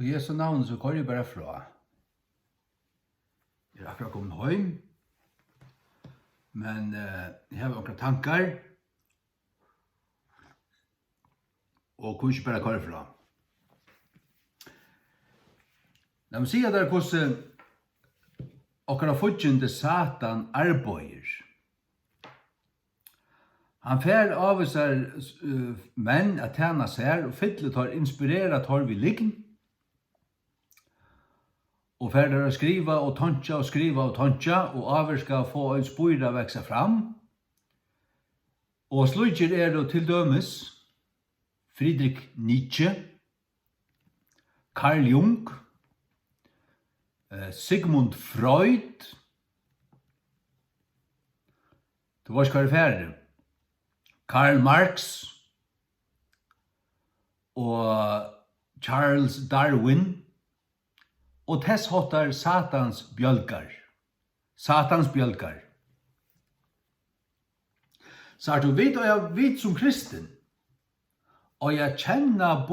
Og Jesu navn så går jeg bare fra. Jeg er akkurat kommet hjem, men jeg har noen tankar, og kunne ikke bare gå fra. La meg si at det er hvordan okkara fudgjende Satan arbeider. Han fer av seg menn at tjena seg og fylle tar inspirera tar vi liggen. Og fer der å skriva og tantja og aver skal få en spyra veksa fram. Og slutjer det til dømes Friedrich Nietzsche, Carl Jung, Sigmund Freud. Det var ikke hva ferdig. Karl Marx og Charles Darwin og tess hotar Satans bjølgar. Så er du vet, og jeg vet som kristen, og jeg kjenner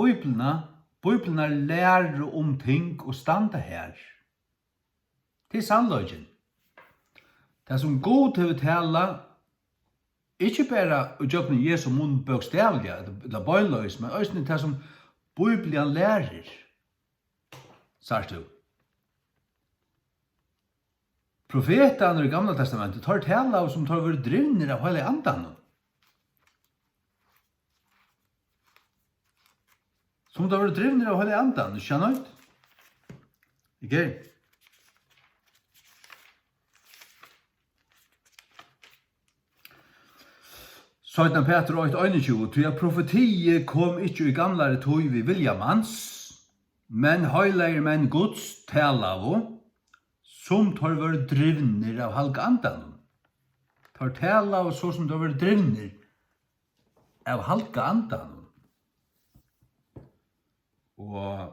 Bibelna lærer om ting og standa her. Til sannløgjen. Det som god til å tale, ikke bare å gjøre Jesu munn bokstavlig, eller bøyløys, men også det som Bibelen lærer. Sagt du. Profetene i Gamla testamentet tar tale av som tar vært drivner av hele andan. Som tar vært drivner av hele andan, skjønner du? Ikke? Søyden Peter 8:21, til at profetiet kom ikke i gamlare tog vi viljamanns, men høyleir menn Guds tala som tar var drivner av halga andan. Tar tala av så som tar var drivner av halga andan. Og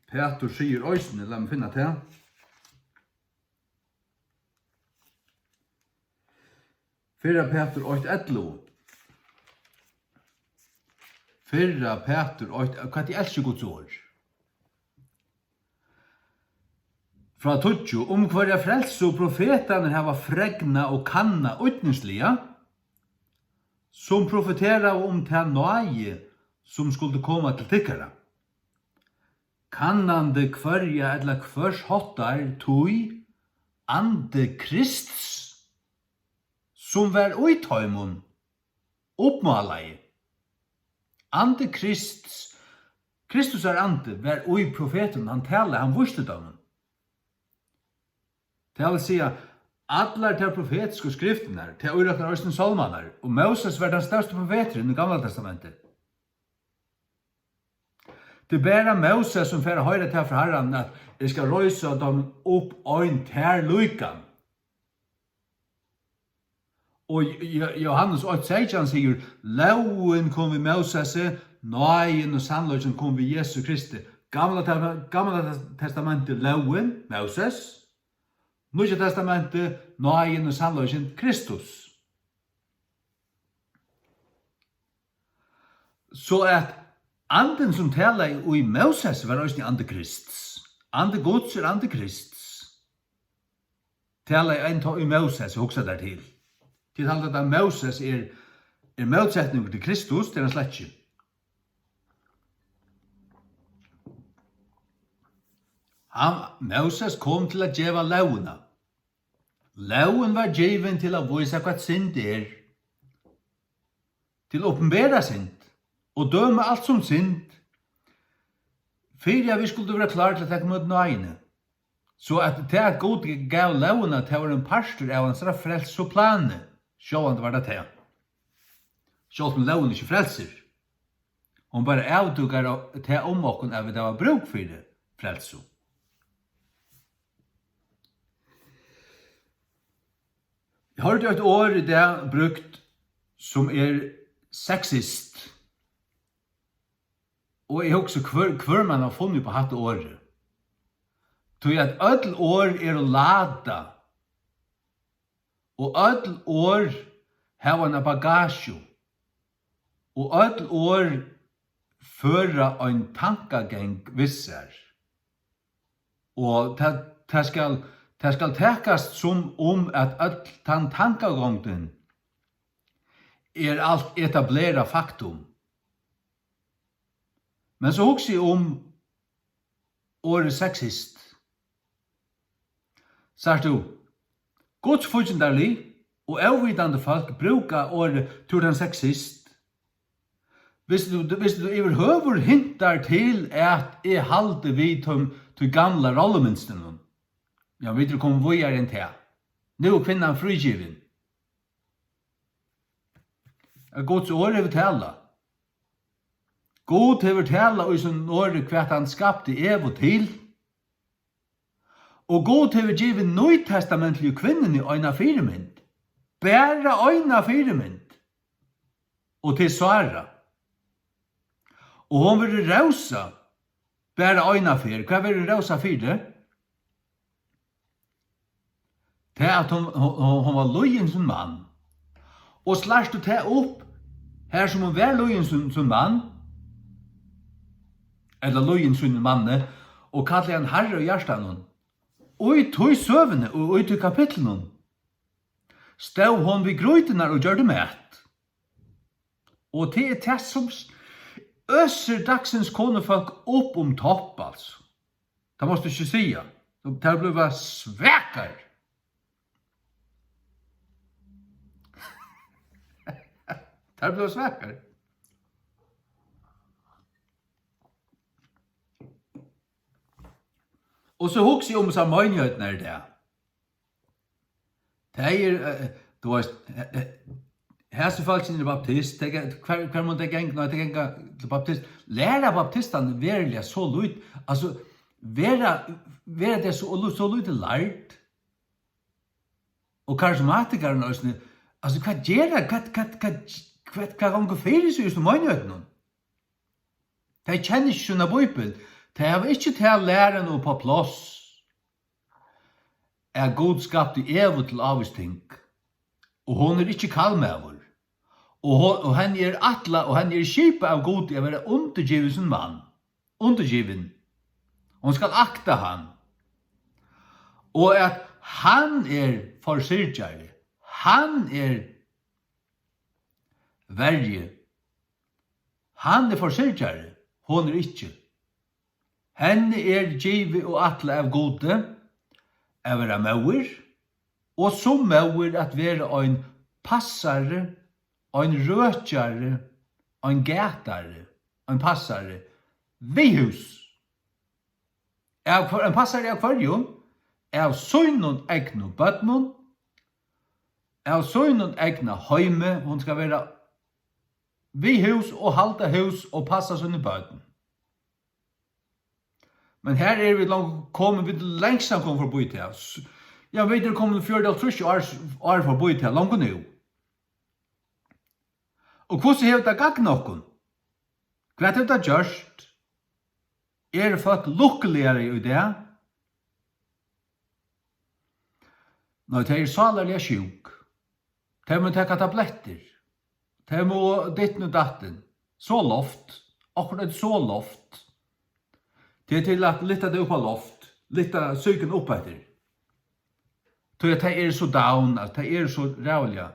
Peter sier òsne, la meg finna til. Fyrra Peter 8:11. Fyrra Peter 8, hva er elsker Guds ord? Fra Tutsjo, hverja frelse og profetene hava fregna og kanna utningslige, som profetera om til nøye som skulle komme til tykkara. Kannande hverja eller hvers hottar tui ande Krists, som var uitheimun, oppmalai. Ande Kristus er ande, var ui profeten, han taler, han visste dem. Det vil si at alle de profetiske skriftene, til uretner Østen Salmaner, og Moses var den største profeten i Gamla testamentet. Det er bare Moses som får høre til fra Herren at jeg skal røyse dem opp øyn til lykken. Og Johannes 8:16 sier, loven kom vi Moses, nøyen og sannløgjen kom vi Jesu Kristi. Gamla testamentet loven, Moses. Nye testamentet, nøyen og sannløgjen, Kristus. Så at anden som taler i Moses var også ande Krists. Ande Guds er ande Krists. Taler en i Moses, hoksa der til. Til halda at Moses er motsetning til Kristus, det er han slett ikke. Moses kom til å gjeva lovene. Loven var given til å vise hva synd er. Til å åpenbære synd. Og døme alt som synd. Fyrir vi skulle være klar til å takke mot nøyene. Så at det at God gav lovene til å være en pastor av hans frels og plane. Sjåan det var det til. Sjåan loven ikke frelser. Hon bare avdugar til okken av det var bruk for det frelso. Jeg har hørt et år i det brukt som sexist. Og jeg husker hver man har funnet på hatt året. Tog at ødel år å lada. Og ødel år har en bagasje. Og ødel år fører en tankageng visser. Og det skal tekast som at all den tankagångden alt etablera faktum. Men så hugsi året sexist. Sagt du, Guds fudgendarlig og avvidande folk brukar året til den sexist. Hvis du overhøver hintar til at halde vid til gamla rollemønstren, ja, vi tror kommer vågare enn til. Nå kvinnan frigiven. Guds år hever tala. God hever tala og som året hva han skapte ev og til. Og God hever givet nøytestamentlige kvinnen i øyna firemynd. Bæra øyna firemynd. Og til Sara. Og hon vil rausa. Bæra øyna fyr. Hva vil rausa fyr det? Det at hon var løyen som mann. Og slars du det opp her som hon var løyen som mann, eller løyen som manne, og kallar han herre og hjertan, og i tog søvende, og i tog kapitlen, stod hon vid grøytenar og gjør det mæt. Og det det som øser dagsens konefolk opp topp, altså. Det måste du ikke sige. Det blir svekar. Det blir svekar. Og så hugsi om seg møgnjøtene det. Det du vet, hese folk sin baptist, hver må det gengna til baptist, læra baptistene verilig så lut, altså, vera det så lut lært, og karismatikerne, altså, hva gjør hva ganger fyrir seg just møgnjøtene? De kjenner ikke sånne bøypel, de har ikke til å lære noe på plass, God skapte Evo til avvisting, og hon ikke kallmæver, og han atla, og han kjipa av god til å være undergiven som mann, undergiven. Hon skal akta han, og at han forsyrgjare, han verje, han forsyrgjare, hon ikke. Henne givet og atla av gode, å være mauer, og som mauer at være en passare, en røtjare, en gætare, en passare, ved hus. En passare av kvarjon, av søgnon egnu bøtnon, av søgnon egna høyme, hun skal være ved hus og halda hus og passa sånne bøtnon. Men her vi kommet vi lengst han kom for boi til. Ja, vi kommet 40 år for boi til, langt nå. Og hvordan har det gagnet noen? Hva har det gjort? Det folk lukkeligere i det? Når de salerlig sjuk, de må ta tabletter, de må ditten og datten, så loft, akkurat så loft, det til at litta det oppa loft, litta syken opp etter. Så at det så down, at det så rævliga.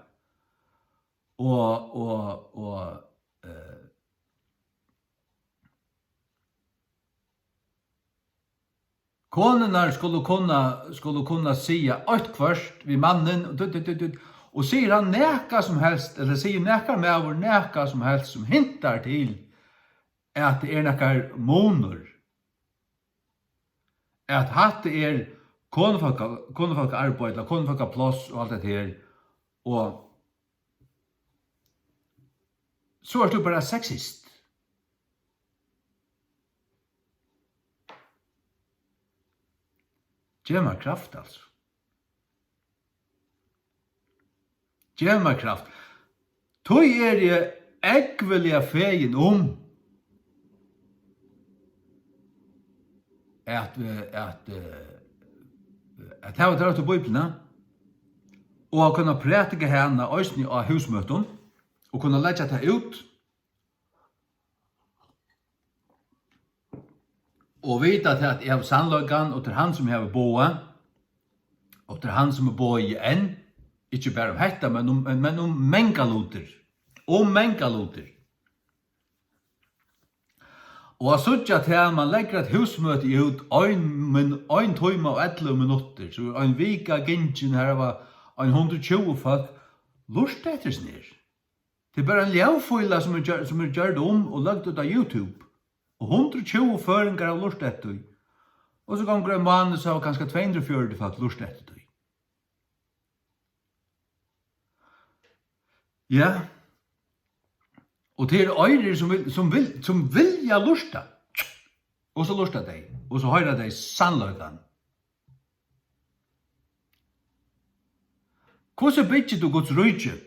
Konenar skulle kunna sia ett kvørst vid mannen, og sier han neka som helst, eller sier neka med over neka som helst, som hintar til at det neka moner, at hatt konefolk arbeid, konefolk plass og alt det her, og så du bare sexist. Gjør meg kraft, altså. Gjør meg kraft. Tog jeg ekvelig fegen at jeg var til Bibelene, og å kunne prætike henne øyne av husmøten, og kunne legge det ut, og vita at jeg har sannløkan, og til han som jeg har boa, og til han som er boa i enn, ikke bare om hetta, men om mengaluter. Om mengaluter. Og jeg sutja til at man legger et husmøte ut 1 time og 11 minutter, så en vika gingen her var 120 folk, lurt etter snir. Det er bare en ljavføyla som er gjørt og lagt ut av YouTube. Og 120 føringar av lurt etter. Og så ganger en mann så var kanskje 240 folk lurt etter. Ja. Og det er øyre som vilja lusta. Og så lusta deg. Og så høyra deg sannløygan. Hvordan bytjer du Guds rydtje?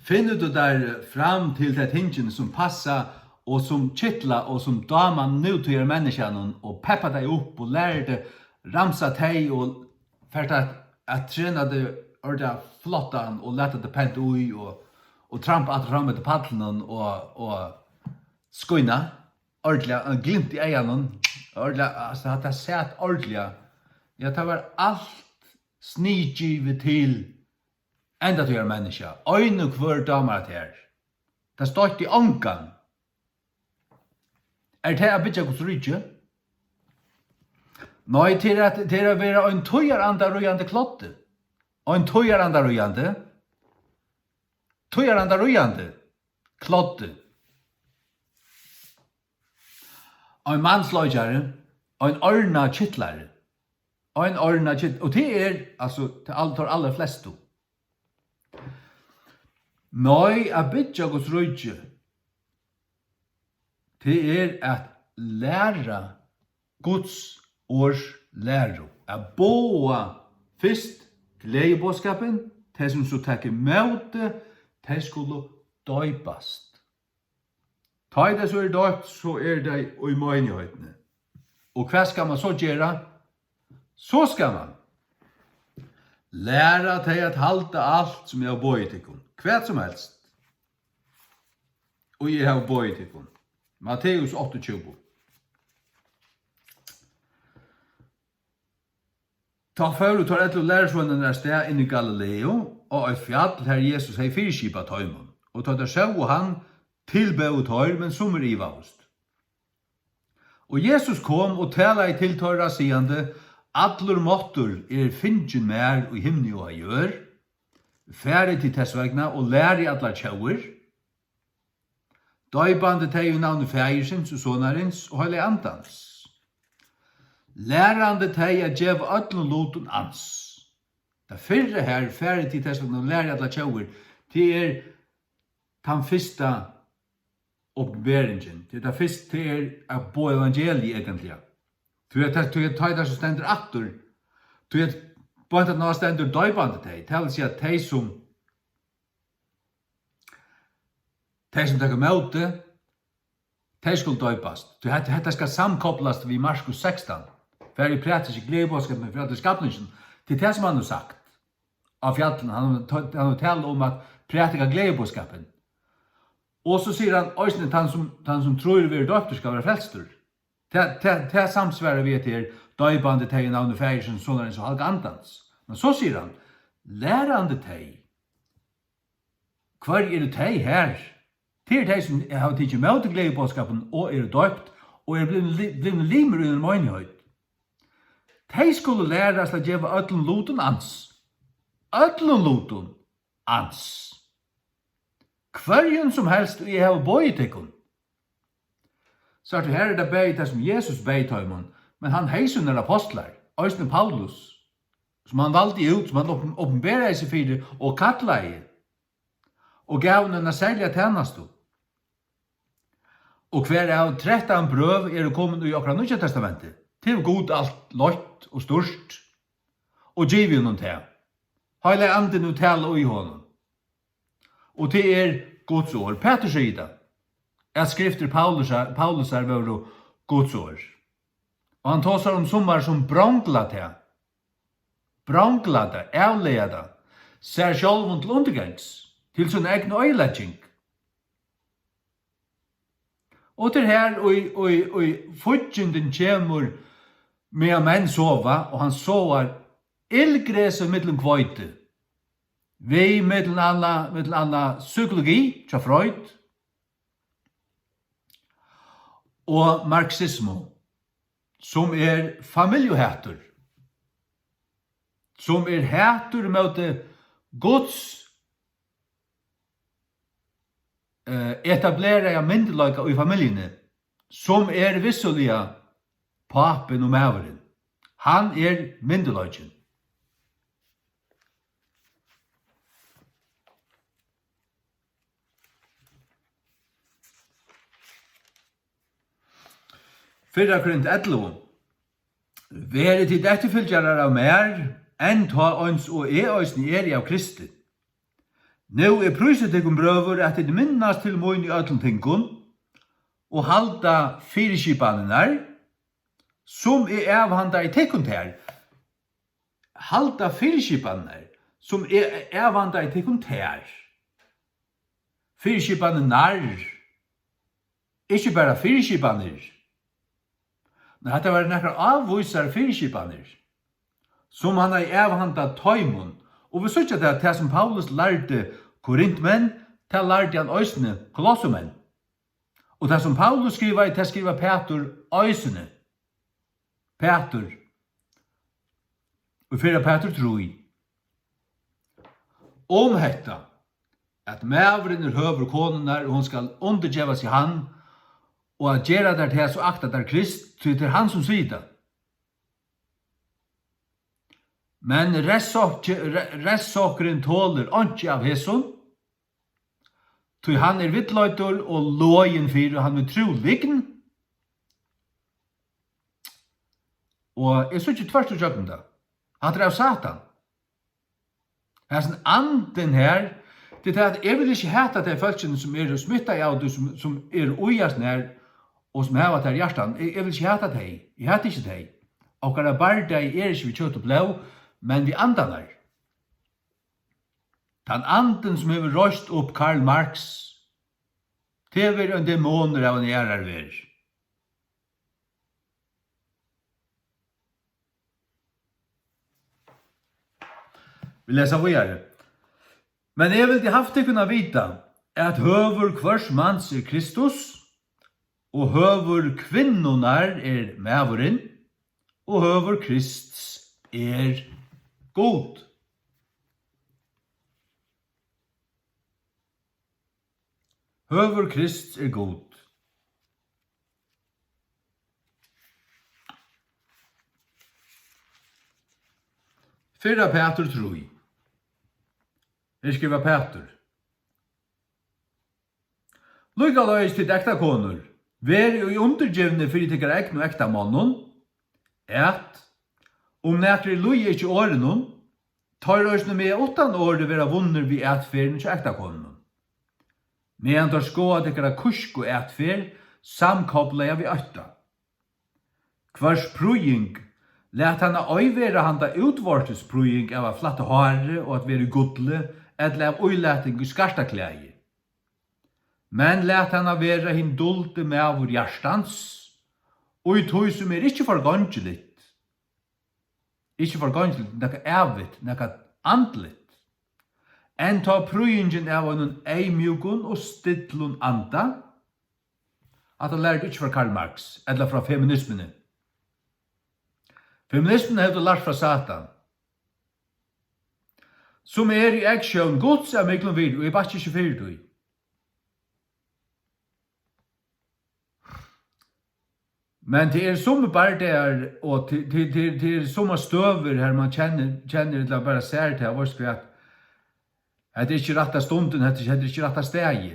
Finner du der fram til det tingene som passa, og som kittla, og som daman nu til menneskene, og peppa deg opp, og lærer det, ramsa deg, og fært at trena det orda flottan, og leta det pent ui, og trampa at fram etter paddelen, og skoina, ordentlig, glimt i eianen, ordentlig, altså at jeg sett ordentlig, ja, det var alt snigivet til enda til menneska. Øyne hver damer til her. Det stått i ankan. Er det å bytja Guds rydtje? Nei, til å være en tøyaranda rujande klotte. En tøyaranda rujande klotte. En mannsløgjare, en ørna kittlare. En ørna kittlare. Og det er, altså, til aller flestu. Nei, a bytja Guds rydtje, det er at læra Guds års læro. A boa fyrst gledebåskapen, de som så takke møte, de skulle døypast. Ta i det så er døypt, så er det i møynihøytene. Og hva skal man så gjøre? Så skal man læra deg at halda alt som jeg har bøyt til kun. Hva som helst. Og jeg har bøyt til kun. Matteus 28. Ta før du tar etter lærersvønnen der sted inn i Galileo, og et fjall her Jesus hei fyrskipa tøymon. Og ta der sjau og han tilbøy tøyr, men som er ivavust. Og Jesus kom og tala i til tøyra sigande, Allur måttur fingen mer og himni og gjør, færre til tessvegna og lære allar tjauer, døybande teg i navnet fægirsins og sonarins og heilig andans, lærande teg a djev öllun lutun ans. Det fyrre her, færre til tessvegna og lære allar tjauer, det er den fyrsta oppberingen, det er fyrst til på evangeliet egentlig. Du er tøyder som stender aktor. Du er på en måte stender døybande teg. Det vil si at de som takker møte, de skulle døybast. Dette skal samkopplas ved Markus 16. For i praktisk gledebåskapen for alle skapningen. Det er det som han har sagt av fjallen. Han har talt om at praktisk gledebåskapen. Og så sier han, øyne, han som tror vi er døypter skal være frelstur. Det samsvarer vi til døybande teg i navnet fægersen, sonarens og halga andans. Men så sier han, lærande teg. Hver er det teg her? Det er teg som har tidsi med til gledebåskapen og er døypt, og er blitt limer under møgnehøyt. Teg skulle lære oss å gjøre ødlen luten ans. Ødlen luten ans. Hverjen som helst jeg har bøyt tekun. Så at her er det beit det som Jesus beit høymon, men han heisunder apostlar, Øystein Paulus, som han valgte ut, som han åpenberer seg fyrir, og kattla i, og gav henne særlig tjenastu. Og hver av 13 brøv er kommet i okra Nye Testamentet, til god alt løtt og størst, og giv honom til. Heile anden og tale i honom. Og det er Guds ord. Peter sier det. At skrifter Paulus er våre Guds ord. Og han tåsar om sommar som brangla til. Brangla det, avleia det, ser sjálvun til undergangs, til sin egen øylegging. Og til her, og fortjenden kommer med at menn sova, og han sover ildgræset mellom kvøyte. Vi mellom anna psykologi, tja Freud, og marxismo, som familjehatur, som hatur mot Guds etablera myndeløyka i familjene, som vissuliga papen og mæveren. Han myndeløyken. Fyrra Korint 11. Vere til etterfylgjarar av mer, enn ta ons og øysni av Kristi. Nå pryset deg brøver at det minnast til moin i ötlun tingun, og halda fyrirskipaninnar, som avhanda i tekkund her. Halda fyrirskipaninnar, som avhanda i tekkund her. Fyrirskipaninnar, ikkje bara fyrirskipaninnar. Men dette var nekkar avvisar fyrirskipaninnar, som han avhanda tøymon, og vi sykja det som Paulus lærte Korintmenn, det lærte han øysene kolossumenn. Og det som Paulus skriva, det skriva Petur øysene. Petur. Og fyrir Petur troi. Om hetta, at mævren høver konunar, og hun skal undergjevas i han, og at gjera der til så akta der Krist, til han som svida. Men restsokkeren tåler ikke av hesson, tog han vittløytor og lojen fyrir, han troliggen. Og jeg synes ikke tvers til kjøkken da. Han av Satan. Hessen anden her, det at jeg vil ikke hete til følelsene som smittet av det, som ujast nær, og som hever til hjertan. Jeg vil ikke hete til. Jeg heter ikke til. Og hva bare det ikke vi kjøtt og blå, men vi andanar. Den anden som har røst opp Karl Marx, det en demoner av en gjerrar ver. Vi leser videre. Men jeg vil til haft det kunne vite at høver hvers mans Kristus, og høver kvinnonar mæveren, og høver Krists god. Høver Krist god. Fyrra Petur troi. Her skriva Petur. Lukka løys til ekta konur. Vær i undergivne fyrir tikkar ekn og ekta mannen, at om nekri lui ikkje årenon, tar røysne med 8 år vera vunner vi etferden til ekta konen. Men tar skoa tikkara kursk og etfer, samkobla vi 8. Hvers prøying let hana øyvera handa utvortes prøying av flatte hare og at veri godle, eller av øyleting i skarsta klægi. Men let hana vera hin dulte med av vår hjertans, og i tog som ikkje forgångelig, ikke forgångelig, nekka evigt, nekka andligt, enn ta prøyingen av en eimjukun og stidlun anda, at han lærte ikke fra Karl Marx, eller fra feminismene. Feminismen hefði lært fra Satan, som i aksjon gods av miklum vid, og jeg bare ikke fyrir du. Men det som bare der, og det som støver her man kjenner eller bare ser til, og skvett, at det ikke rett stunden, det er ikke rett stegi.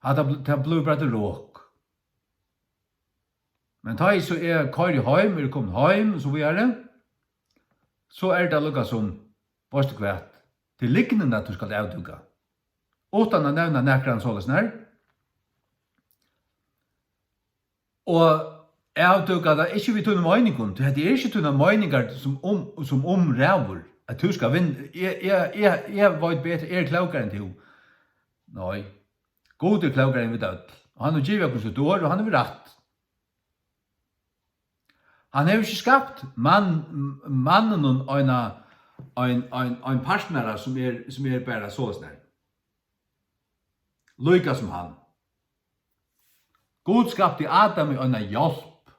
At det blir bare råk. Men da så Kari heim, kommet heim, så vi det, så det lukket som, bare skvett, til liknende at du skal avduka. Utan å nevne nekran såles nær, og avduka det ikke vi tunne meningen, det ikke tunne meninger som rævur, at du skal vinne. Jeg vet bedre, klokere enn du. Nei. God klokere enn vi død. Og han har givet oss et år, og han har rett. Han har ikke skapt mannen og en partner som bare så snart. Lykke som han. God skapte Adam i en hjelp.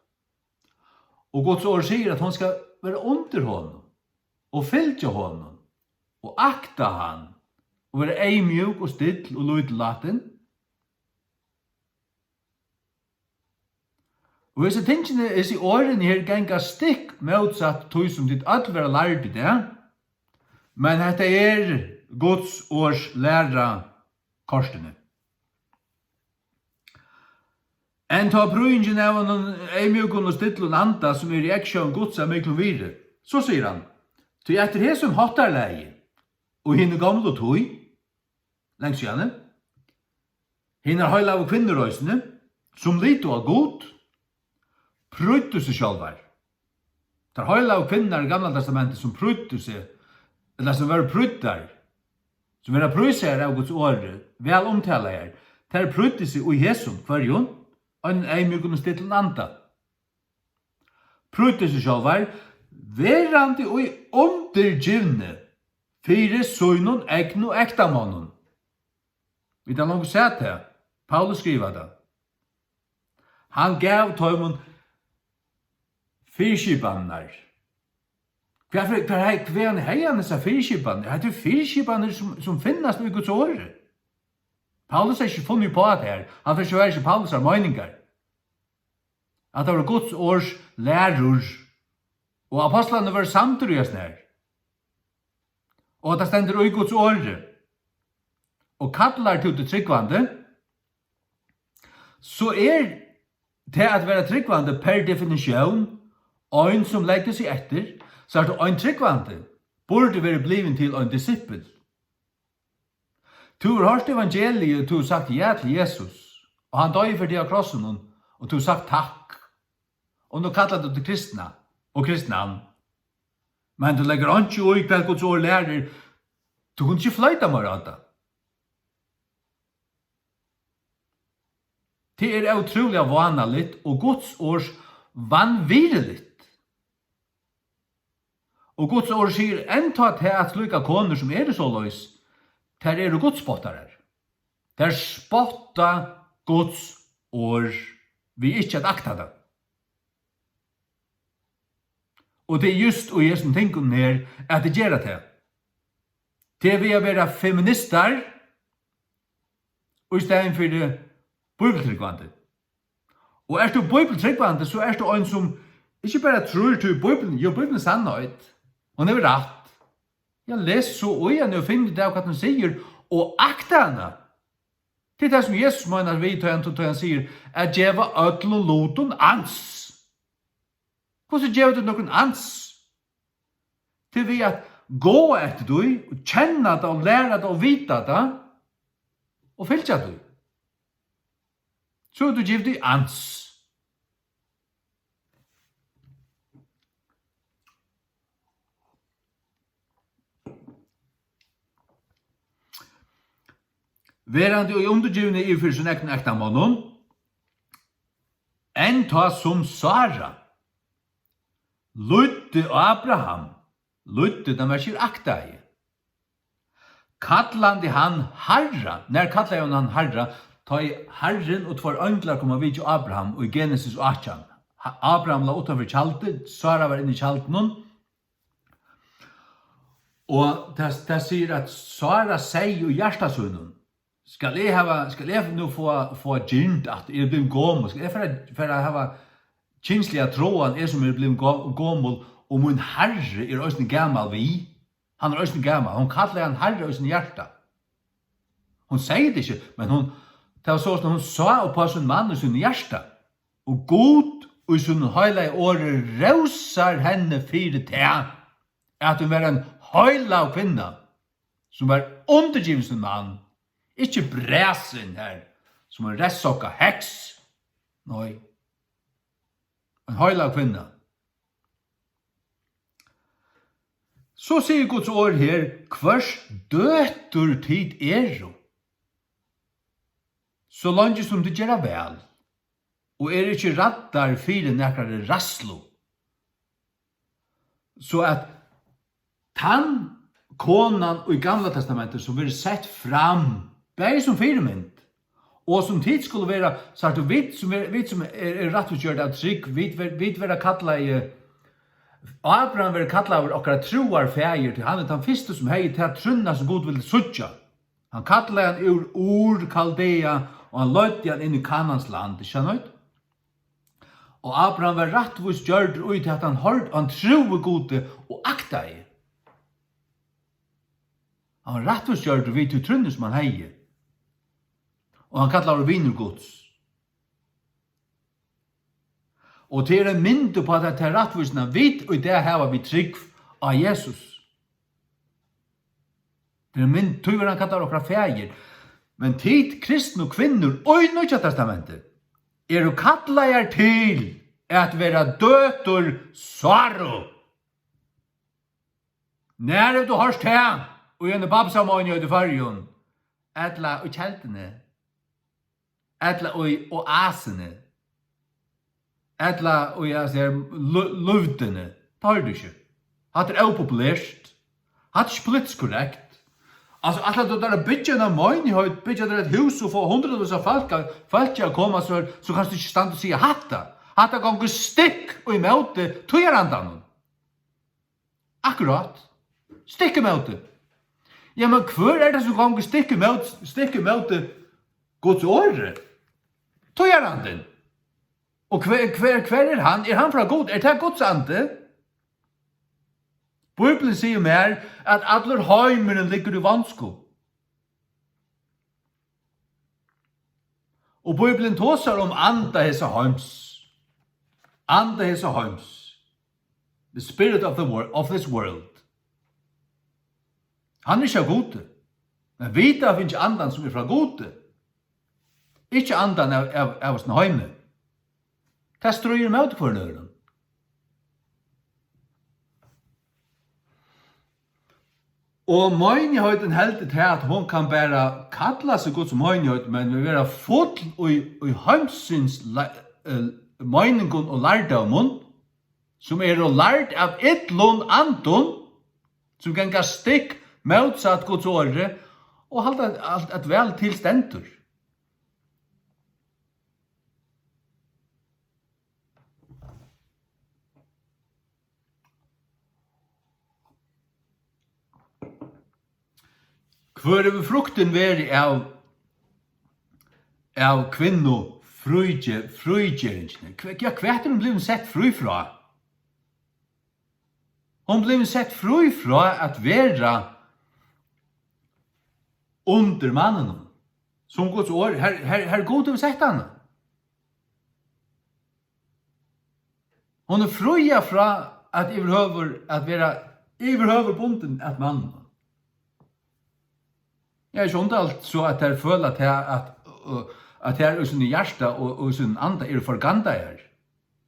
Og Guds ord sier at han skal være under honom, og fylke honom, og akta han, og være eimjuk og still og lydlaten. Og disse tingene, disse årene her, gengar stikk motsatt tog som ditt alt være lært i det, men dette Guds års læra korsene. En ta brøyingen av en eimjukon og stittlun anda som i reaksjon Guds av miklo vire. Så sier han, til etter he som hattar leie, og hinne gamle tog, lengs gjerne, hinne heila av kvinnerøysene, som lito av god, prøytu seg sjálvar. Der heila av kvinner i gamla testamentet som prøytu seg, eller som var prøytar, som var prøyser av Guds åre, vel omtala her, der prøytu seg ui Jesum, hverjon, en eimjukon og stittlun anda. Prøytu seg sjálvar, verandi og i undergivne, fyrir søgnon, egn og ektamånen. Vi tar langt sett her. Paulus skriver det. Han gav tøymon fyrskipanar. Hva er han heian disse fyrskipanar? Det er fyrskipanar som finnes i Guds åre. Paulus har ikke funnet på det her. Han forsøker ikke Paulus av meninger. At det var Guds års lærur, og apostlene var samtidig her. Og at det stender i Guds åre, og kallar til det tryggvande, så det at være tryggvande per definisjon, ein som legger seg etter, så det ein tryggvande burde være bliven til ein disippel. Du har hørt evangeliet, og du har sagt ja til Jesus, og han døg for det av krossen, og du har sagt takk. Og nå kallar du til kristna, og kristnan. Men du legger ikke ui hva Guds ord lærer, du kan ikke fløyta mer av det. Det utrolig vanligt, og Guds års vanvirligt. Og Guds ord sier enda til at slika koner som så løys, der Guds spottare. Der spotta Guds ord, vi ikke at akta det. Og det just og jeg som tenker om her, at det gjør det. Det vil være feminister, og i stedet for det bibeltryggvande. Og du bibeltryggvande, så du en som ikke bare tror til Bibelen, jo, Bibelen er sannhet. Hun er rett. Jeg leser så øyene og finner det hva han sier, og akta henne. Det det som Jesus mener vi til han sier, at djeva ødel og loton ans. Hvordan gjør du noen ans? Til vi at gå etter du, og kjenne det, og lære det, og vite det, og fylke det. Så du gjør du ans. Verande og undergivne i for sin ekne ektamånen, enn ta som Sara, Lydde Abraham, lydde den var ikke akta i. Kallande han Herra, når kallade han Herra, ta i Herren og tvar ønglar kom vid til Abraham og i Genesis 18. Abraham la utanfor kjaltet, Sara var inne i kjalten. Og det sier at Sara sier jo hjertasunnen, skal jeg nu få gynt at jeg blir gommel, skal jeg for å ha kinsliga tråan som blivit gommel, og min herre øyne gammal vi. Han øyne gammal. Hon kallar han herre øyne hjärta. Hon sier det ikke, men det var så som hon sa på sin mann i sin hjärta. Og god og sin høyla i året rausar henne fire til at hun var en høyla kvinna som var undergiven sin mann. Ikke bræsen her, som en restsokka heks. Nei. En høyla kvinna. Så sier Guds ord her, hvers døtur tid så langt som det gjør vel, og ikke rattar fire nekkere rasslo, så at tann konan i Gamla testamentet som blir sett fram, bare som firmynd, og som tid skulle være, så at vi som er rettutgjørt av trygg, vi være kattlet i Abraham var kallat av okkara troar fægir til han den fyrste som hei til at trunna som god ville suttja. Han kallat han ur Kaldea og han løyte han inn i Kanans land, ikke nøyt? Og Abraham var rattvus gjørd ut til at han hørte han troe gode og akta i. Han var rattvus gjørd ut til trunna som han hei. Og han kallat av viner gods. Og til en mynd på at det er rettvisende vidt, og det her vi trygg av Jesus. Det er en mynd, tog han kallar okra fægir. Men tid, kristne og kvinner, og i Nødja testamentet, er å kalla jer til at vera døtur svaro. Når du hørst her, og gjennom babsamøyne i fargen, etla og kjeltene, etla og asene, etla og jeg ser løvdene, tar du ikke. Hatt er opopulært. Hatt er ikke politisk korrekt. Altså, at du der bytja en møgnighet, bytja der et hus og få 100 av folk til å komme, så kan du ikke stand og si hatta. Hatta gonger stikk og i møte tøyerandan. Akkurat. Stikk i møte. Ja, men hver er det som gonger stikk i møte Guds åre? Tøyerandan. Og hver er han? Er han fra God? Er det Guds ande? Bibelen sier mer at alle heimene ligger i vansko. Og Bibelen tåser om anda hese heims. Anda hese heims. The spirit of this world. Han er ikke gode. Men vita finnes andan som er fra gode. Ikke andan av sin heime. Det strøyer med for nøren. Og møgnihøyden heldet til at hun kan bare kalla seg Guds møgnihøyden, men vi være full i heimsins møgningen og lærdommen, som er å lært av etlån anton, som kan ga stikk motsatt Guds åre, og halda at vel tilstendur. Hver er frukten veri av kvinno frugjeringene? Ja, hva er hun blevet sett fri fra? Hun blevet sett fri fra at vera under mannen. Som Guds år, her god har sett henne. Hun er fria fra at vera iverhøver bunden at mannen. Jeg er ikke ondalt så at jeg føler at jeg er i sin hjerte og i sin anda er forganda her.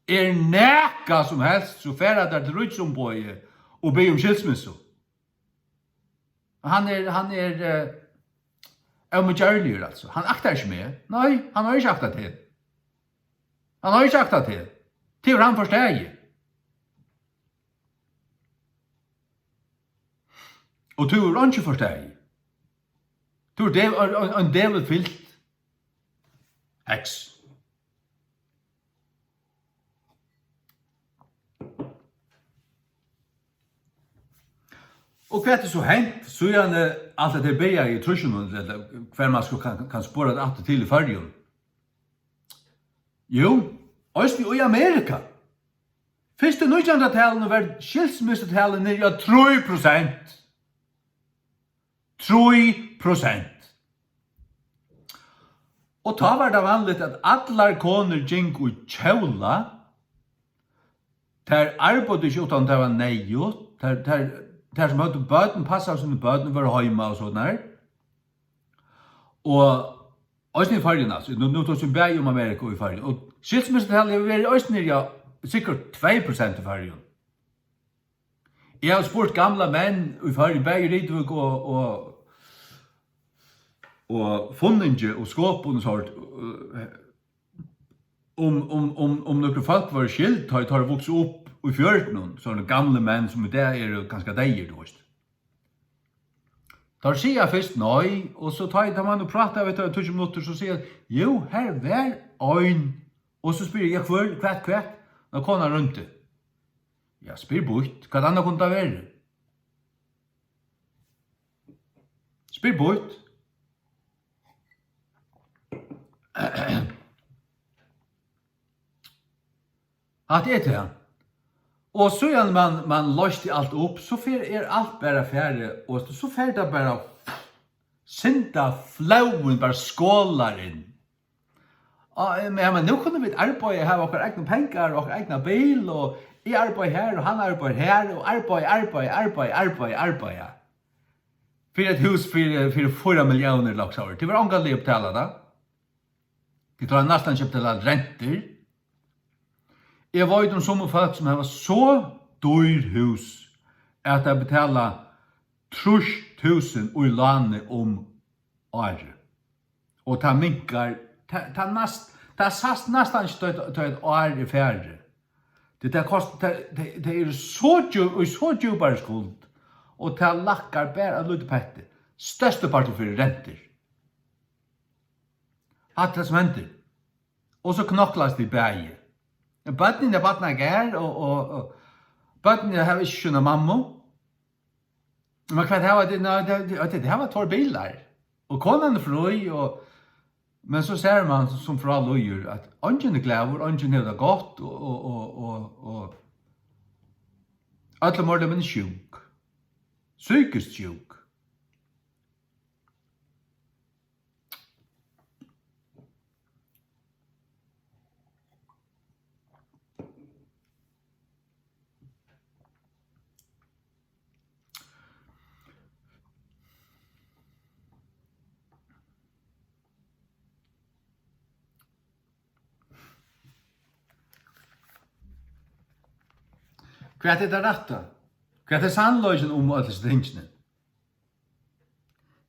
Er neka som helst så fer at det er rydsombøye og be om skilsmisso. Han er omgjørlig, altså. Han aktar ikke med. Nei, han har ikke akta til. Han har ikke akta til. Til han forsteg. Og til han ikke forsteg. Du er en del fyllt heks. Og hva er det så hent? Så gjerne alt det beia i trusjonen, hver man kan spåre det alt til i fargen. Jo, også i Amerika. Først i 1900-tallet var skilsmissetallet nere av 3%. 3%. Og ta var det vanligt at allar koner gikk i kjola, der arbeidde ikke utan det var nejut, der som hadde bøten, passet av sine bøten, var heima og sånn her. Og også i fargen, altså, nå tar vi bæg om Amerika og i fargen, og skilsmissetallet var også nere sikkert 2% i fargen. Jeg har spurt gamla menn i fargen, bæg i Rydvik og og funninge og skåpen og sånt, om noen folk var skilt, har jeg vokset opp i fjørten, sånne gamle menn som det ganske deier, du vet. Da sier jeg først nei, og så tar man og prater vet du, 20 minutter, så sier jeg, jo, her vær øyn, og så spyr jeg, kvart, når kona rundt det. Ja, spyr bort, hva annet kunne det være? Spyr bort. At det det. Og så igjen man løste alt opp, så alt bare ferdig, og så det bare synda flauen, bare skålar inn. Men nå kunne vi arbeide her, og egne penger, og egne bil, og jeg arbeider her, og han arbeider her, og arbeid. For et hus for 4 millioner laksår. Det var angallig å betale da. De tar nesten kjøpt til alle renter. Jeg var ut om sommerfolk som har så dyr hus at jeg betaler 30.000 i landet om året. Og det minkar, det sast nesten ikke til et år i færre. Det er så djupere skuld, og det lakkar bare av lutepette. Største parten for renter. Alt det som henter. Og så knoklas de bæge. Bøttene er bøttene gær, og bøttene har ikke skjønnet mamma. Men hva det var 2 bilar. Og konan er fri, men så ser man som fra løyer at ånden er glæver, ånden er det godt, og alle måler men sjuk. Psykisk sjuk. Hva det rette? Hva det sannløysen om alle disse tingene?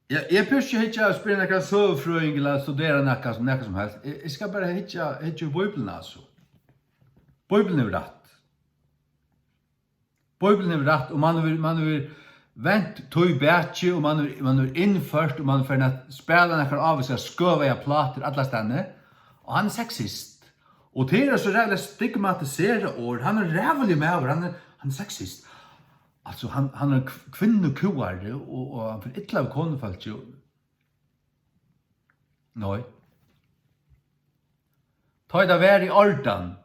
Jeg pyrker ikke å spille noen søvfrøying eller studere noe som helst. Jeg skal bare hitte Bibelen altså. Bibelen er rett. Bibelen er rett, og man vil vent tog bætje, og man vil innført, og man vil spille noen av seg skøve plater, alle stedene. Og han er sexist. Og det er så rævlig stigmatiseret ord. Han er rævlig med over, han er sexist. Altså, han er kvinnekoare, og han får ytla av konefalt jo. Nei. Ta det vær i ordan.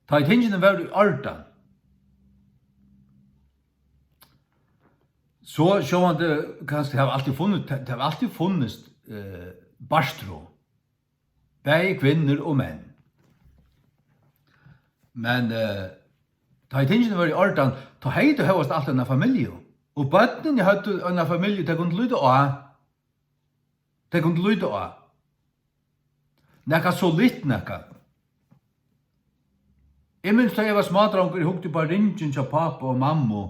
Ta i tingene vær i ordan. Så man det, kanskje, det har alltid funnits barstro. Begge kvinner og menn. Men ta i tingene var i ordan, ta hei du høyast alt enn familie. Og bøttene hadde enn familie, det kunne lyde av. Det kunne lyde av. Nekka så litt nekka. Jeg minns da jeg var smadranker, jeg hukte på ringen til pappa og mamma,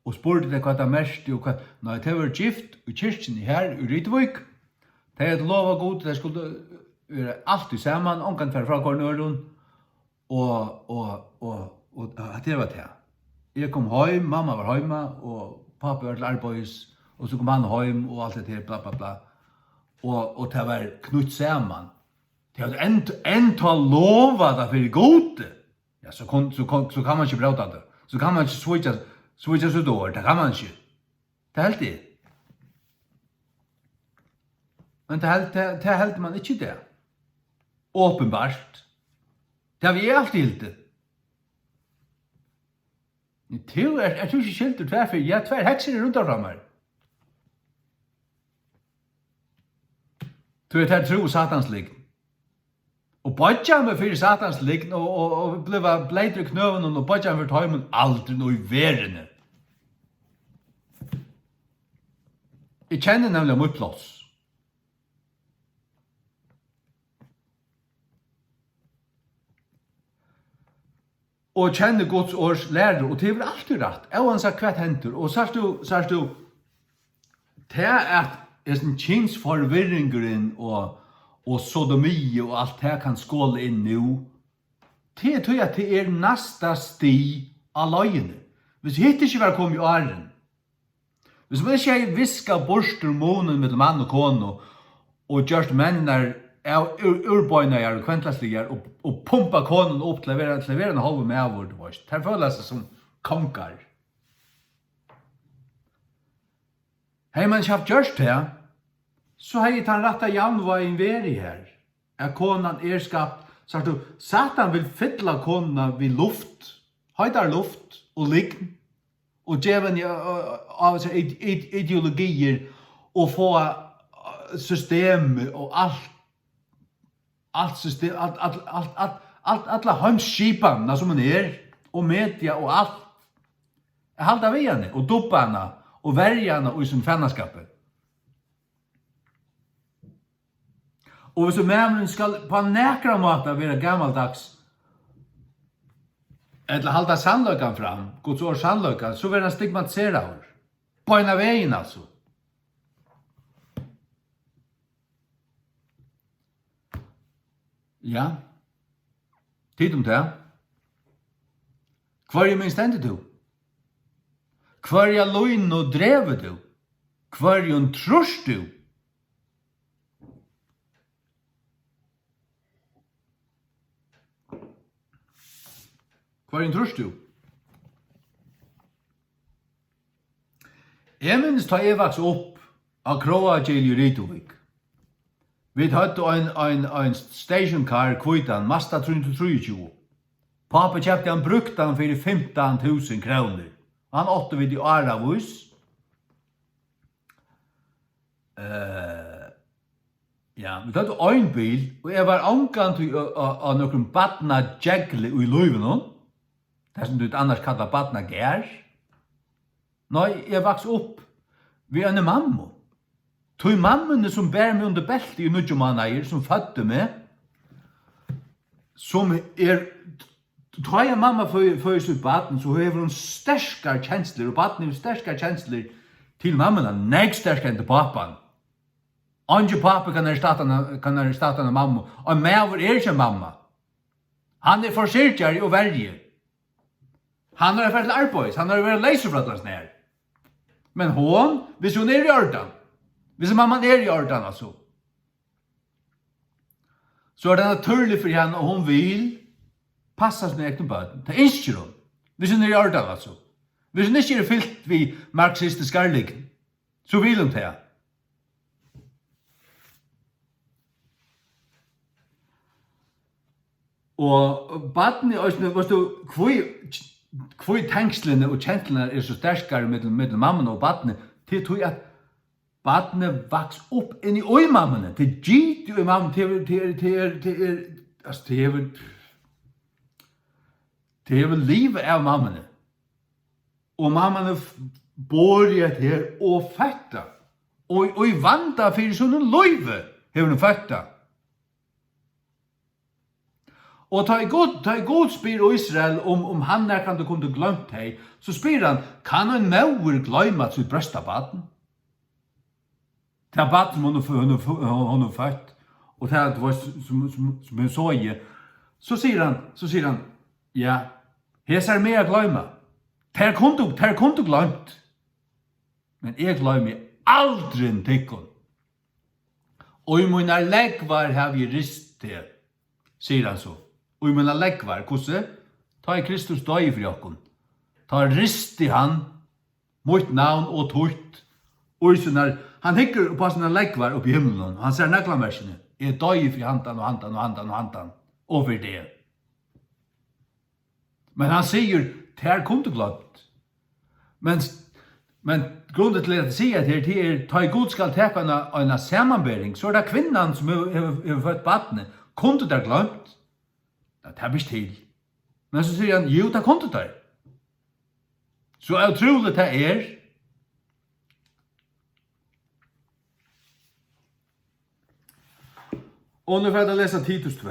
og spurte det hva det mest, og hva, når jeg var gift i kyrkjen her i Rydvik, det hadde lov god, det skulle alltid sammen, omkant fra kornøren, og det var det. Jeg kom hjem, mamma var hjemme, og pappa var til arbeids, og så kom han hjem, og alt det her, bla bla bla. Og det var knutt sammen. Det hadde enda lova det for gode. Ja, så kan man ikke brauta det. Så kan man ikke switcha så dår, det kan man ikke. Det er helt det. Men det er helt man ikke det. Åpenbart. Det har vi alltid hildt det. Jeg tror ikke skilt tverfer. Jeg tver hekser rundt av meg. Tror jeg tro satanslign. Og badja meg fyrir satanslign og ble bleidre knøven og badja meg for tøymen aldri noe i verene. Jeg kjenner nemlig mot plass. Og kjenner Guds års lærer, og det er alltid rett. Jeg har sagt hva henter, og så er du, det at en kjensforvirringeren og sodomi og alt det kan skåle inn nu, det tror jeg det næsta sti av løgene. Hvis hitt ikke var kommet i åren, hvis man ikke viska borster månen med mann og kone, og gjørst mennene urbøyner og kventlaslige, og pumpa konen opp til å være en halv med av vårt vårt. Det føler seg som konger. Hei man ikke haft gjørst det, så har jeg tatt rett av janveien veri her. At konen skapt, så du, Satan vil fylla konen vid luft, høydar luft og lign, og djeven av ideologier, og få system og alt system, alla heimskipanna som man og media og alt. Halda vi henne, og duppa henne, og verja henne i sin fannaskapet. Og hvis mævren skal på nekra måte være gammaldags, eller halda sannløkan fram, Guds ord sannløkan, så vil han stigmatisera over. På en av veien, altså. Ja. Tid om det. Hvar er min stendig du? Hvar er løgn og drevet du? Hvar er en trus du? Hvar er en trus du? Jeg minnes da jeg vaks opp av Kroagil i Ritovik. Vi hadde en stationcar kvitan, Mazda 323. Pappa kjøpte han brukt han for 15.000 kroner. Han åtte vid i Aravus. Ja, vi hadde en bil, og jeg var angant av noen badna jegle i løyven. Det som du annars kallar badna gær. Nei, jeg vaks opp ved en mamma. Tog mammene som bär mig under bältet i 9 månader, som födde mig, som tar jag mamma för sitt baden, så har hon sterskare känslor, och baden har sterskare känslor till mammorna, nej sterskare än till pappan. Ange pappa kan erstatta en mamma, och mäver inte mamma. Han försörjare och värje. Han har varit till arbete, han har varit laserfrattans ner. Men hon, hvis hon i ordan, hvis mamman i ordan alltså, så det naturligt för henne, och hon vill passa sina egna barn. Det inte hon. Hvis hon i ordan alltså. Hvis hon inte fyllt vid marxistisk ärlig, så vill hon det. Og barnet, vet du, hvor tenkslene og kjentlene så sterskere mellom mammen og barnet, til tog at barnet vaks opp inn i øymammene, til gitt i mammen, til livet av mammene. Og mammene bor i et her og føtta. Og i vanda for sånne løyve har hun føtta. Og ta i god spyr Israel om han kan du kunne glömt hei, så spyr han, kan en mauer glömma sitt brøstabaden? Det er baden hun har født, og det er som hun så i, så sier han, ja, hes er mer glömma. Ter kun du glömt, men jeg glömmer aldri en tikkun. Og i munnar leggvar har vi rist til, sier han så. Og i munnar leggvar, hvordan? Ta i Kristus døy for jokken. Ta rist i han, mot navn og tort. Og han hikker på sine leggvar opp i himmelen, han ser neglamersene. Jeg døy for hantan og hantan og hantan og hantan. Og for det. Men han sier, det er kun du glömt. Men grunnen til at jeg sier at det er, ta i god skal tepe en sammanbering, så er det kvinnan som har født badene. Kun du der glömt? Det er ikke til. Men så sier han, jo, det kom til deg. Så utrolig det er. Og nå får jeg lese Titus 2.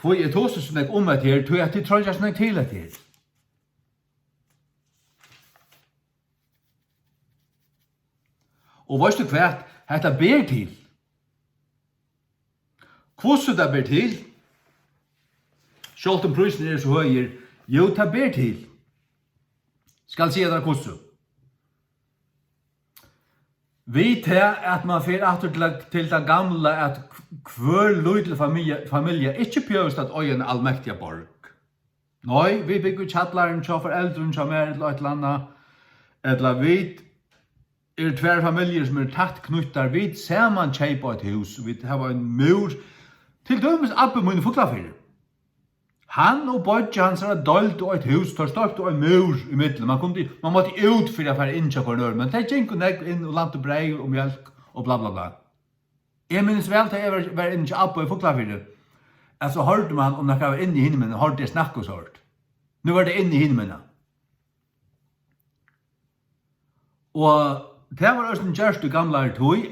Hvor jeg tog så snakk om at her, tog jeg til tror jeg snakk til at her. Og veist du hva hetta ber til? Hvordan det ber til? Sjalt om prisen så høyer, jo, det ber til. Skal si det hvordan. Vi tar at man får atter til det gamle at hver lydel familie ikke pjøvst at øye en allmektige borg. Nei, vi bygger kjattlaren til foreldren som er et eller annet, eller vi tver familier som tatt knuttar, vi ser man kjeipa et hus, vi har en mur, til dømes abbe mine foklafyrir. Han og Bodja hans er dølt og et hus, tar støpt og en mur i middelen. Man måtte ut for å være inn til kornør, men det gikk og inn og lant og breier og mjölk og bla bla bla. Jeg minnes vel til jeg var inn til Abba i Foklafyrir, at så hørte man om det var inn i himmelen, hørte jeg snakke og sånt. Nu var det inn i himmelen. Og det var også en kjørst i gamle tog,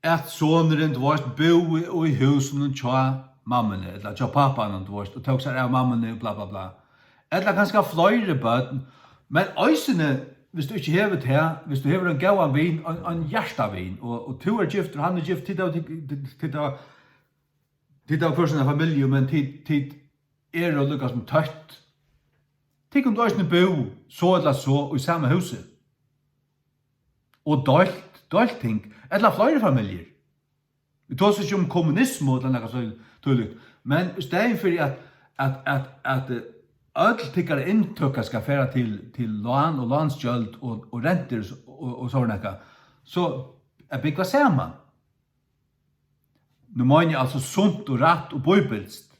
at soneren bo i husen og tja mammene, eller tja pappaen, og tog seg av mammene, bla bla bla. Eller ganske flere bøten, men øysene, hvis du ikke hever det her, hvis du hever en gau vin, en hjertavin, og to er gift, og han er gift, tid av kursen av familie, men tid er å lykkes som tøtt. Tid om du øysene bo, så eller så, i samme huset. Og dølt ting, eller flere familier. Vi tar oss ikke om kommunisme, eller noe så tulligt. Men i stedet for at öll tykkare inntøkka skal færa til lån og lånskjöld og renter og sånne, så er byggva saman. Nu mener jeg altså sunt og rætt og bøybelst.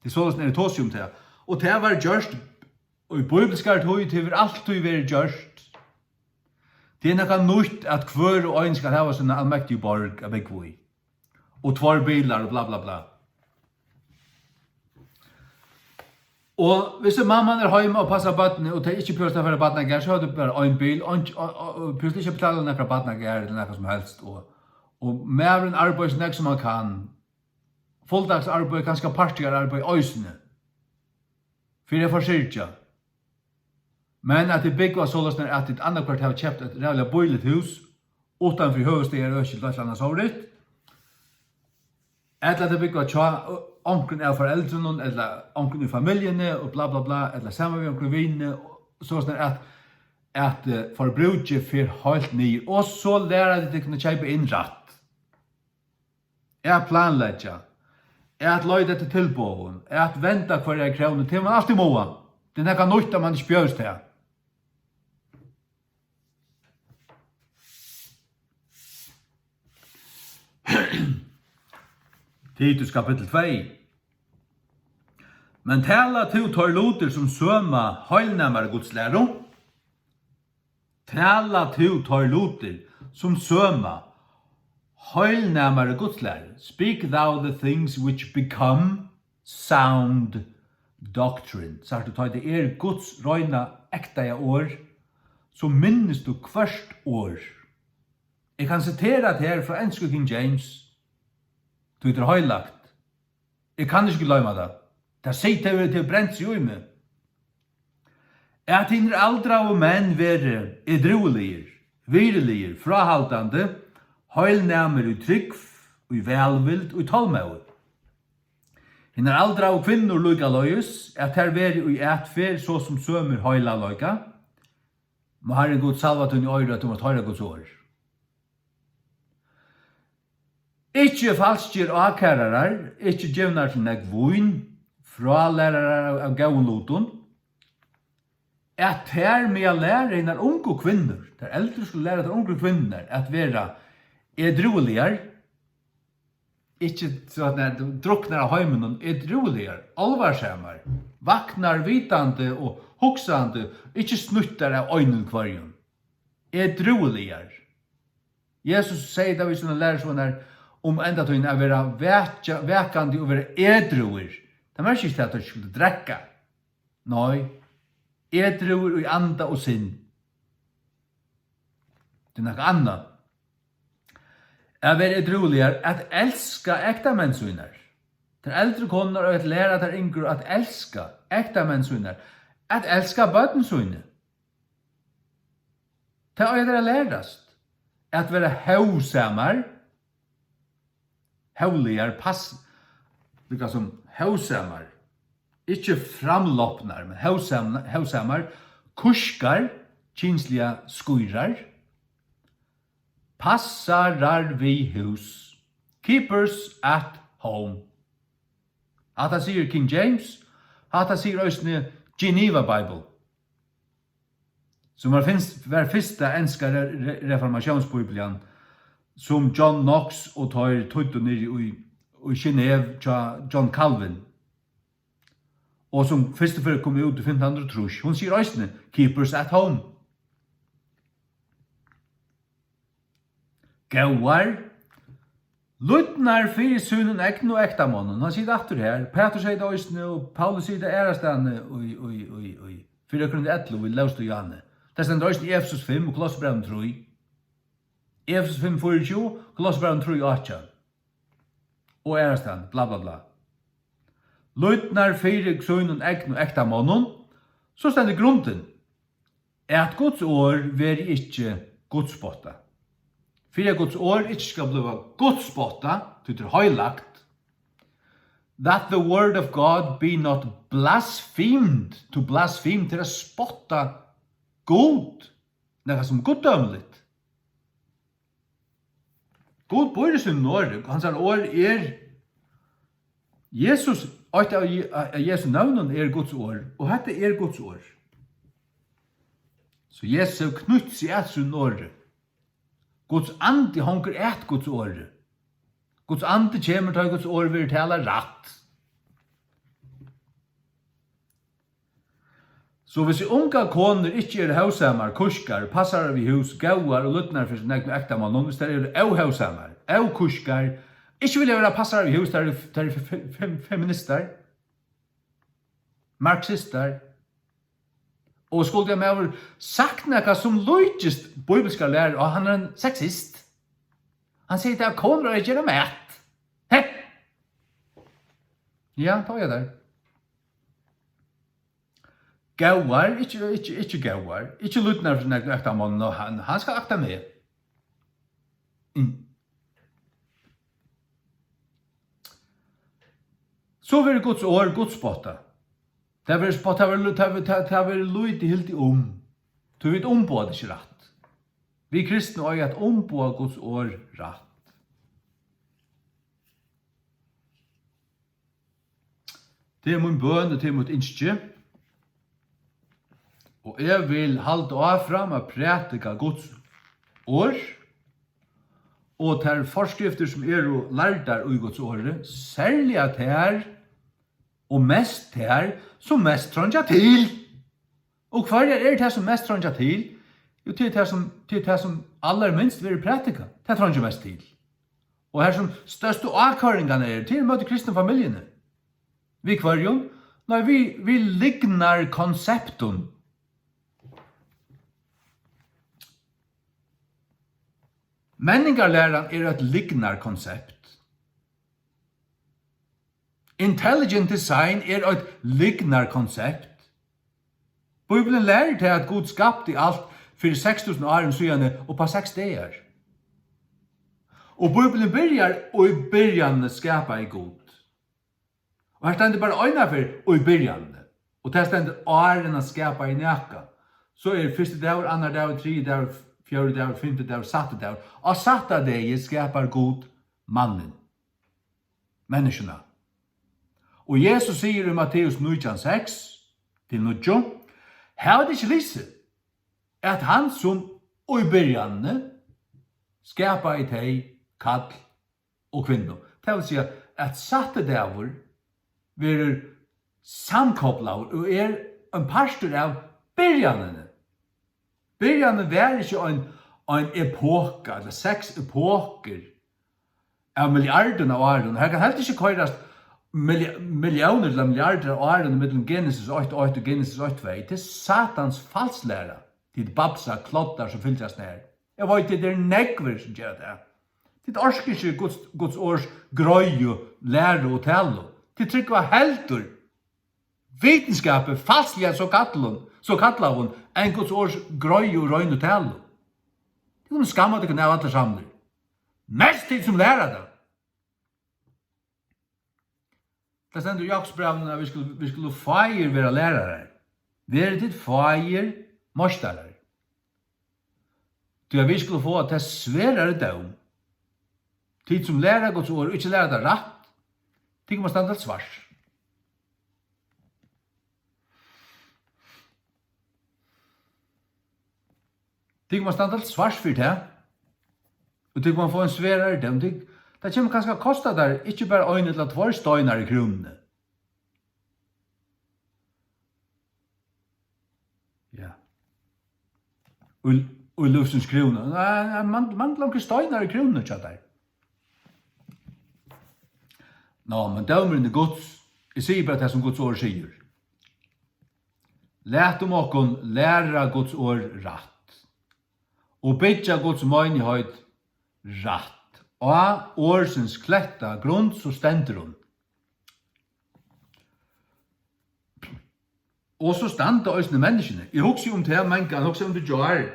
Det er sånn er det tåsjum til. Og det var gjørst, og i bøybelskart høy, det var alltid vært gjørst. Det er nekka nytt at hver og ein skal hava sånne allmektige borg av byggva i. Og tvar bilar og bla bla bla. Og hvis mamman er heima og passar badne, og det er ikke plutselig for badnagær, så har du bare ein bil, og plutselig ikke betala nekra badnagær eller nekra som helst. Og mævren arbeid så nek som man kan. Fulldags arbeid, ganske partier arbeid i øysene. For jeg forsyrtja. Men at det byggva såløsne er at et annet kvart har kjøpt et rævlig bøylet hus, utanfor høvesteger øyskilt og et eller annet sovrit. Eller at det byggva tja, onken av foreldrene, eller onken i familiene, og bla bla bla, eller sammen med onken vinne, sånn at forbruket fyr helt nye, og så lærer de til å kjøpe inn rett. Planleggja, løyde til tilboven, venta hver jeg krevne til man alltid måa. Det er nekka nytt at man ikke bjørst her. Titus kapitel 2. Men tala to tar loter som søma heilnæmare Guds læro. Tala to tar loter som søma heilnæmare Guds læro. Speak thou the things which become sound doctrine. Sagt du tar det Guds røyna ekta år, så minnes du hvert år. Jeg kan sitere det her fra engelske King James. Du er høylagt. Jeg kan ikke løyma det. Det sier til brent seg i meg. At hinner aldra og menn være edroligere, vireliger, frahaldande, heilnæmer i trygg, i velvild og i tålmøy. Hinner aldra og kvinnor lukka løyes, at her være i etfer så som sømer heila løyka, må Herren Gud salvatun i øyre at du må tøyre Guds år. Ikke falskjer akkærarar, ikke djevnar til nek vuin, fralærarar av gaunlutun, at her med å lære innan unge kvinner, der eldre skulle lære til unge kvinner, at vera edroligar, ikke sånn at druknar av heimen, edroligar, alvarsamar, vaknar vitande og huksande, ikke snuttar av øynen kvarjon. Edroligar. Jesus sier da vi sånne lærer sånne enda tøyne å være vekande og være edruer. Det var ikke at de skulle drekka. Nei, edruer i anda og sinn. Det er noe annet. Å være edrueligere at elska ekta mennsøyner. Til eldre koner og at læra der yngre at elska ekta menn sine, at elska bøtten sine. Det er det lærast. At være hausamar, hauligar, lika som hausamar, ikke framloppnar, men hausamar, kuskar, kinsliga skuirar, passarar vi hus, keepers at home. Hata sier King James, hata sier òsne Geneva Bible, som var fyrsta enska reformationsbibeln, som John Knox og tar tøyt nere i Genève til John Calvin, og som fyrst fyrir kom ut i 1500. Hun sier òsne keepers at home. Gauar, Lutnar fyrir sunnen ekn og ektamonnen. Han sier det aftur her. Petrus sier det òsne, og Paulus sier det erastane i 4:11 vi laust og Janne. Det stender òsne i Efesus 5 og Kolosserbrevet 3. Efesus 5, 24, Kolosserbrevet 3, 8. Og erastane, bla bla bla. Lutnar fyrir sunnen ekn og ektamonnen. Så stender grunden at Guds år veri ikkje godspotta. Fyrir Guds år ikke skal bli godspotta, til det høylagt. That the word of God be not blasphemed, to blaspheme, til å spotta god, nekka som goddømligt. God bor i sin år, hans år Jesus, av Jesu navnen Guds år, og dette Guds år. Så Jesus knytt seg et sin året. Guds ande honker et Guds åre. Guds ande kommer til Guds åre vil tala rætt. Så hvis unga koner ikke hausamar, kuskar, passar vi hus, gauar og lutnar for sin egen ektamann, hvis det hausamar, kuskar, ikke vil jeg være passar vi hus, der feminister, marxister, og skulle jeg med sagt noe som løytest bibelska lærer, og han en sexist. Han sier at koner er ikke mat. Hei! Ja, tar jeg der. Gauar, ikke gauar, ikke lutnar for sin egen ekta mannen, og han skal akta med. Så vil Guds år godspotta. Det var lite helt om. Du vet på det ikke rett. Vi kristne har at på Guds år rett. Det er min bøn og det er mitt innskje. Og jeg vil halde av fram og prætika Guds år. Og til forskrifter som lærder i Guds året, særlig at her og mest her som mest trønja til. Og hva det som mest trønja til? Jo, til det som allerminst vil prætika. Det trønja mest til. Og her som største avkøringene til møte kristne familjene. Vi kvarjon, når vi lignar konsepten. Menningarlæren et lignar konsept. Intelligent design et lignar konsept. Bibelen lærer til at Gud skapte alt for 6000 år siden og på 6 dager. Og Bibelen byrjar og i byrjan skapa i Gud. Og her stender bare øyne for og i byrjan. Og her stender årene skapa i nækka. Så første dag, andre dag, tredje dag, fjerde dag, femte dag, satte dag. Og satte dag skapar Gud mannen. Menneskene. Og Jesus sier i Matteus 9:6 til 9, her det ikke lyse, at han som i byrjanne skapar i teg, kall og kvinno. Det vil si at satte dager vil samkobla og en pastor av byrjannene. Byrjanne var ikke en epoke, eller 6 epoker av milliarden av åren. Her kan helt ikke køyrast millioner eller milliarder av åren mellom Genesis 8 og Genesis 8. Det er satans falslæra. Det er babsa, klottar som fylltast nær. Jeg vet det er negver som gjør det. Det orsker ikke Guds års grøy og lære og tale. Till tryggva heldur vetenskapet falskliga så kallar hon en Guds års grøy og røgn og tale. Det kommer skamma det av alle sammen. Mest tid som lærer det. Det stender i Jakobsbrevene at vi skulle feir være lærere. Være til feir morsdaler. Til at vi skulle få til sverere døm. Tid som lærer Guds ord, ikke lærer det rett. Tid må stande svars. Tid må stande svars for det. Og tid må få en sverere døm. Det kommer kanskje å koste der, ikke bare øyne til 2 støyner i kronene. Ja. Og løsens kroner. Nei, man mangler ikke støyner i kronene, tja der. Nå, men dømeren er Guds. Jeg sier bare det som Guds ord sier. Læt om åkken lære Guds ord rett. Og bytja Guds menighet rett. Og årsens kletta grunn så stender hun. Og så standa øsne menneskene. Jeg husker om det, men jeg husker om det gjør.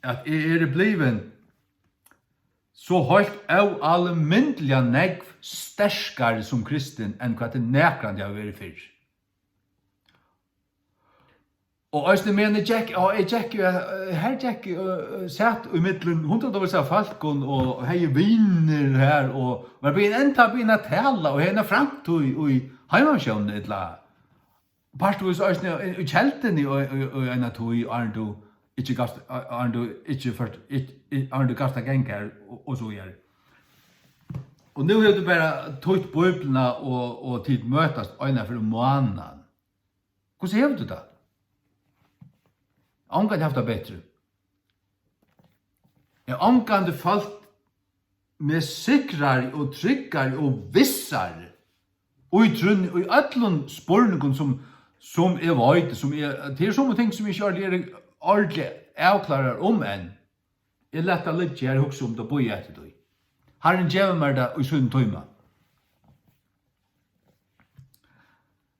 At jeg er bliven så høyt av almindelig negv sterskere som kristen enn hva det nekrande jeg har vært før. Og øsne mener Jack, her Jack satt i middelen 100 av falkon og hei viner her og var enda begynne tala og henne framt i heimansjøvnen etla. Parstvis øsne i kjelten i ena tog Arndu Arndu gasta gengar og så gjør. Og nu har du bare tøyt bøyblene og tid møtast øyne for måneden. Hvordan har du det? Omgående haft det bedre. Jeg omgående falt med sikrar og tryggar og vissar og i trunn og i ætlun spørningen som er veit, det er sånne ting som ikke er ordentlig avklarer om enn. Jeg lette litt her hukse om det boi etter det. Herren djever meg det i sunn tøyma.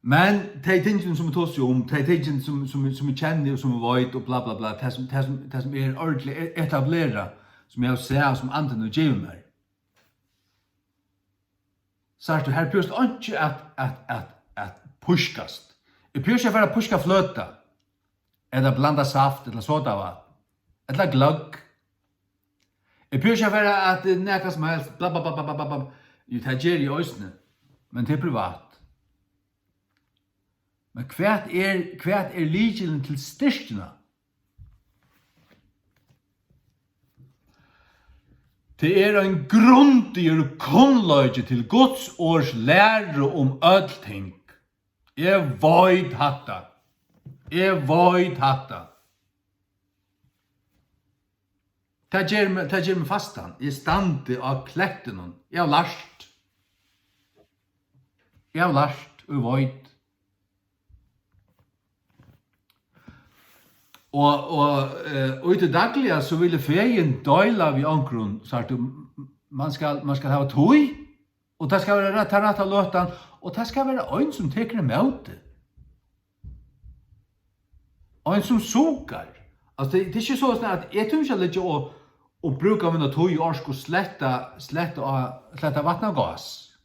Men de tingene som vi tås om, de tingene som vi kjenner og som vi vet og bla bla bla, det som er ordentlig etableret, som jeg ser som anden og djever meg. Så er det her pjøst ikke at puskast. Jeg pjøst ikke for å puska fløta, eller blanda saft, eller sodava, eller gløgg. Jeg pjøst ikke for at nekka som helst, bla bla bla bla bla bla, det er gjer i øysene, men det er privat. Men hvert er likelen til styrkene? Det er en grundig kunnløyde til Guds års lære om ødelting. Jeg veit hatta. Det gjør meg fastan. Jeg stande av kletten. Jeg har lært og veit. Og i det dagliga så ville feien døyla vi ankron, så at man skal ha tøy, og det skal være rett av løtan, og det skal være øyn som teker med det. Øyn som sukar. Altså, det er ikke sånn at jeg tror ikke litt å bruke min tøy og orsk og slette vatten og gass,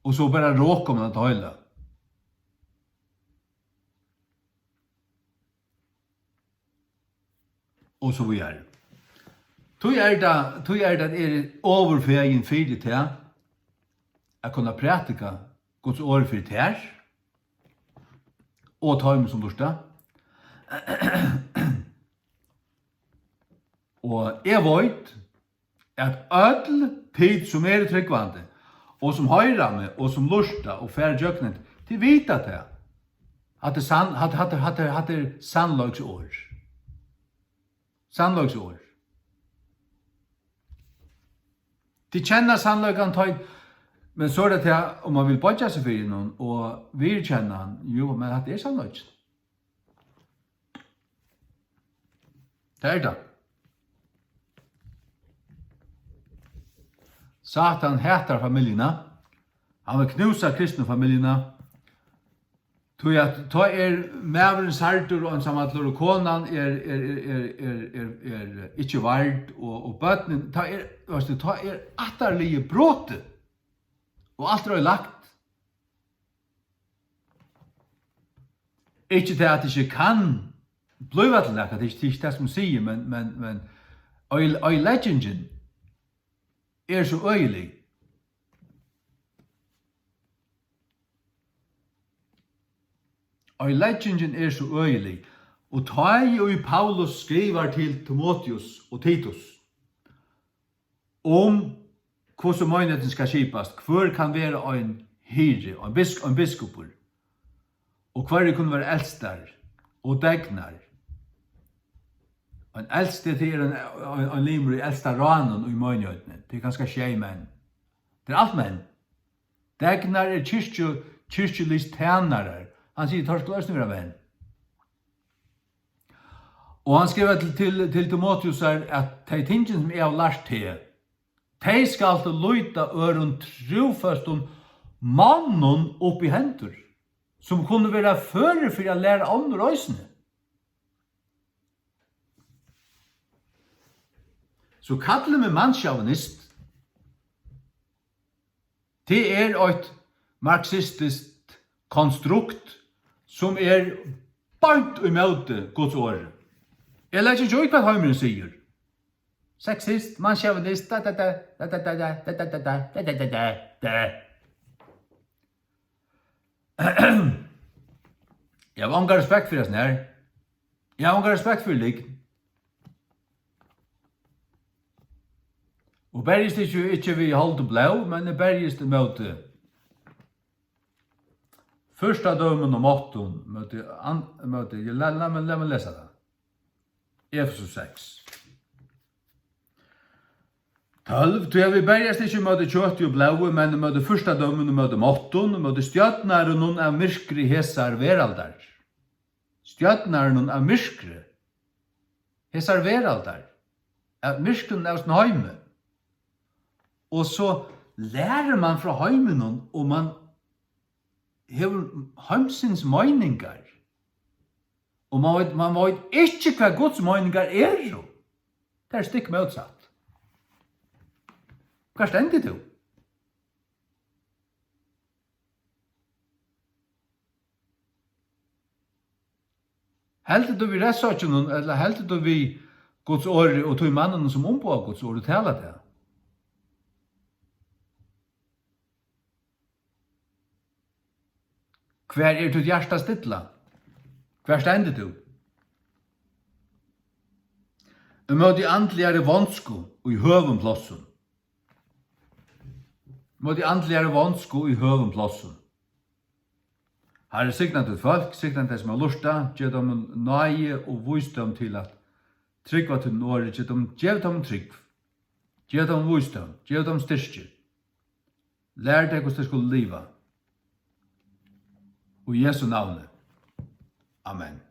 og så bare råke min døyla. Og så vi er. Tog er det overfegen fyrir til å kunne pratika Guds ord fyrir til og ta som lursta. Og jeg vet at ødel tid som er tryggvande og som høyra med og som lursta og færre djøknet til vita til at det er sannløgsord. Sannløgsord. De kjenner sannløgan tøy, men så er det til om man vil bodja seg fyrir noen og virkjenne han, jo, men at det er sannløgs. Det er det. Satan hatar familjerna. Han vill knusa kristna familjerna. Ta mævren sartur og ensamallur og konan ikke vard og bøtnen, ta atterlige bråte og alt er lagt. Ikke til at det ikke kan bliva til nekka, det er ikke det som sier, men legenden så øyelig. Og legenden så øyelig. Og ta Paulus skriver til Timotheus og Titus hvordan møgnheten skal skipast, hver kan være en hyre, en biskopur, og hver kan være eldstar og degnar. En eldste til en limur i eldsta ranen og i møgnheten. Det er ganske skjei menn. Det er alt menn. Degnar kyrkjelist tænarar. Han sier torsk løsning av venn. Og han skriver til Timotheus at de tingene som har lært til, de skal løyta øren trofast mannen opp i hendur, som kunne være fører for å lære andre øysene. Så kallar med mannssjåvinist, det et marxistisk konstrukt som bant imot Guds ord. Jeg lærer ikke hva Heimeren sier. Sexist, mannssjåvinist, Jeg har ikke respekt for det sånn her. Jeg har ikke respekt for det. Og bergist ikke vi holdt blå, men bergist mot första dömen om 8 la mig läsa det. Efesus 6. 12. Då vi bergast ikke mot kjøtt og blå, men mot första dömen om 8, mot stjärnar og noen av myrskri hesar veraldar. Stjärnar og noen av myrskri hesar veraldar. At myrskren er sånn heime. Og så lærer man fra heimen og man hever heimsins meiningar. Og man vet ikke hva Guds meiningar jo. Det stikk motsatt. Hva stendig du? Heldet du vi rettsatsjonen, eller heldet du vi Guds ord og tog mannen som på Guds ord og taler det? Hver ditt hjärta stilla? Hver stendet du? Mot de andligere vansko og i høven plåssen. Mot de andligere vansko og i høven plåssen. Her signet til folk, signet til som har lusta, gjør dem nøye og visdom til at tryggva til den året, gjør dem trygg. Gjør dem visdom, gjør dem styrke. Lær deg hvordan det skulle liva. Og i Jesu navn. Amen.